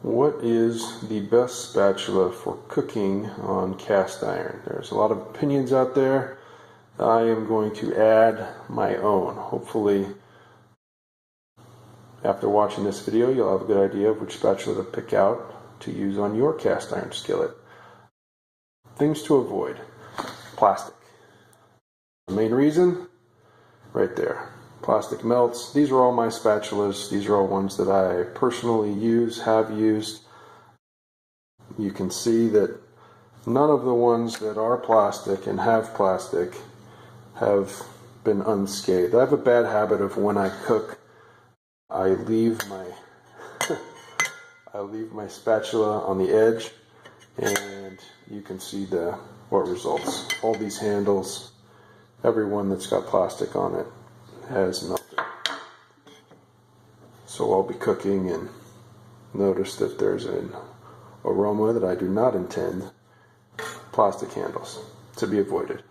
What is the best spatula for cooking on cast iron? There's a lot of opinions out there. I am going to add my own. Hopefully, after watching this video, you'll have a good idea of which spatula to pick out to use on your cast iron skillet. Things to avoid. Plastic. The main reason? Right there. Plastic melts. These are all my spatulas. These are all ones that I personally use, have used. You can see that none of the ones that are plastic and have plastic have been unscathed. I have a bad habit of when I cook, I leave my spatula on the edge, and you can see what results. All these handles, every one that's got plastic on it has melted. So I'll be cooking and notice that there's an aroma that I do not intend. Plastic handles to be avoided.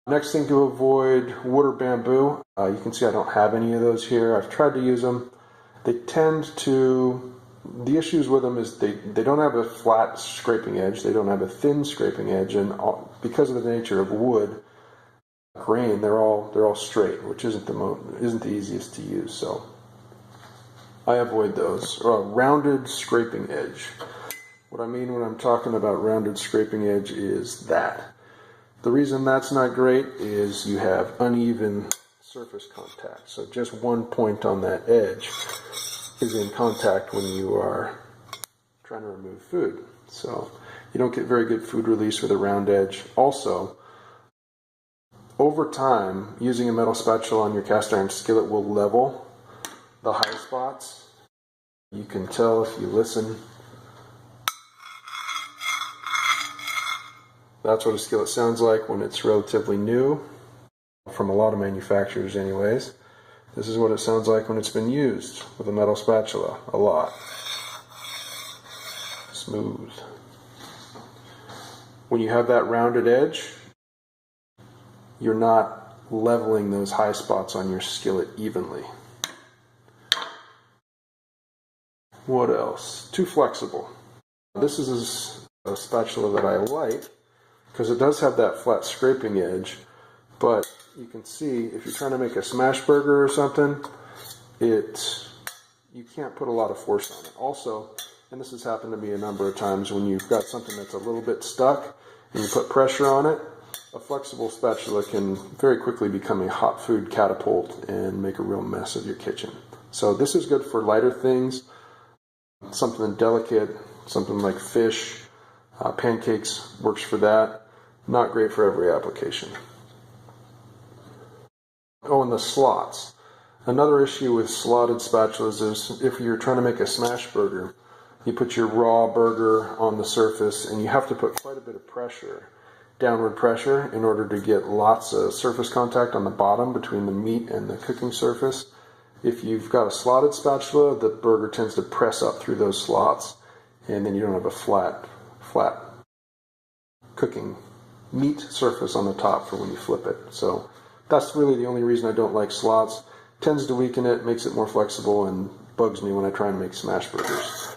Next thing to avoid, wood or bamboo. You can see I don't have any of those here. I've tried to use them. They tend to, the issues with them is they don't have a flat scraping edge. They don't have a thin scraping edge, and because of the nature of wood grain, they're all straight, which isn't the easiest to use. So I avoid those. Rounded scraping edge. What I mean when I'm talking about rounded scraping edge is that. The reason that's not great is you have uneven surface contact. So just one point on that edge is in contact when you are trying to remove food. So you don't get very good food release with a round edge. Also, over time, using a metal spatula on your cast iron skillet will level the high spots. You can tell if you listen. That's what a skillet sounds like when it's relatively new, from a lot of manufacturers anyways. This is what it sounds like when it's been used with a metal spatula, a lot. Smooth. When you have that rounded edge, you're not leveling those high spots on your skillet evenly. What else? Too flexible. This is a spatula that I like because it does have that flat scraping edge, but you can see if you're trying to make a smash burger or something, you can't put a lot of force on it. Also, and this has happened to me a number of times, when you've got something that's a little bit stuck and you put pressure on it, a flexible spatula can very quickly become a hot food catapult and make a real mess of your kitchen. So this is good for lighter things, something delicate, something like fish, pancakes works for that. Not great for every application. Oh, and the slots. Another issue with slotted spatulas is if you're trying to make a smash burger, you put your raw burger on the surface and you have to put quite a bit of pressure, downward pressure, in order to get lots of surface contact on the bottom between the meat and the cooking surface. If you've got a slotted spatula, the burger tends to press up through those slots, and then you don't have a flat cooking meat surface on the top for when you flip it. So that's really the only reason I don't like slots. Tends to weaken it, makes it more flexible, and bugs me when I try and make smash burgers.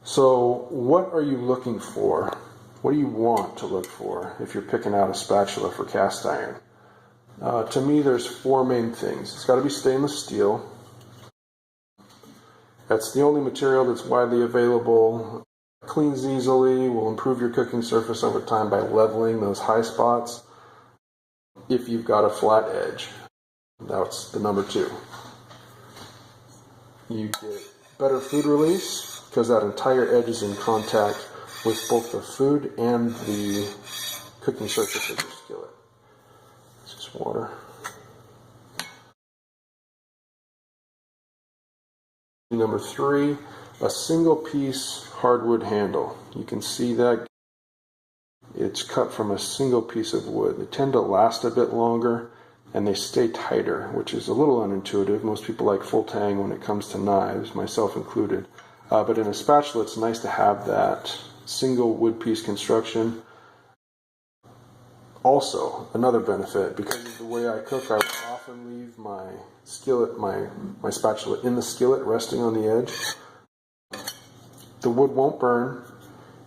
So what are you looking for? What do you want to look for if you're picking out a spatula for cast iron? To me, there's four main things. It's got to be stainless steel. That's the only material that's widely available. Cleans easily, will improve your cooking surface over time by leveling those high spots. If you've got a flat edge, that's the number two. You get better food release because that entire edge is in contact with both the food and the cooking surface of your skillet. It's just water. Number three, a single piece hardwood handle. You can see that it's cut from a single piece of wood. They tend to last a bit longer and they stay tighter, which is a little unintuitive. Most people like full tang when it comes to knives, myself included. But in a spatula, it's nice to have that single wood piece construction. Also, another benefit, because of the way I cook, I will often leave my skillet, my spatula in the skillet, resting on the edge. the wood won't burn,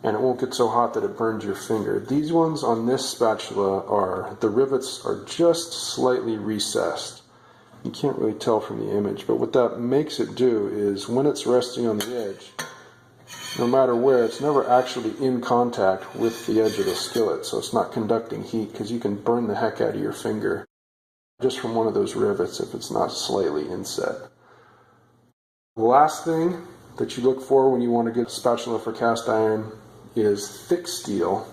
and it won't get so hot that it burns your finger. These ones on this spatula the rivets are just slightly recessed. You can't really tell from the image, but what that makes it do is when it's resting on the edge, no matter where, it's never actually in contact with the edge of the skillet, so it's not conducting heat, because you can burn the heck out of your finger just from one of those rivets if it's not slightly inset. The last thing that you look for when you want to get a spatula for cast iron is thick steel,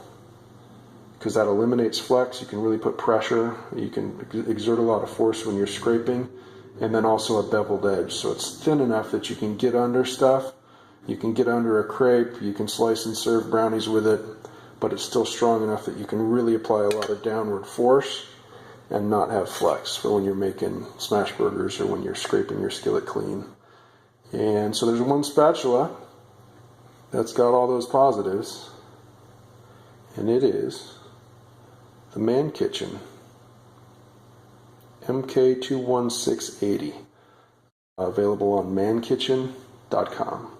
because that eliminates flex. You can really put pressure, you can exert a lot of force when you're scraping, and then also a beveled edge, so it's thin enough that you can get under stuff. You can get under a crepe, you can slice and serve brownies with it, but it's still strong enough that you can really apply a lot of downward force and not have flex for when you're making smash burgers or when you're scraping your skillet clean. And so there's one spatula that's got all those positives, and it is the Man Kitchen MK21680, available on mankitchen.com.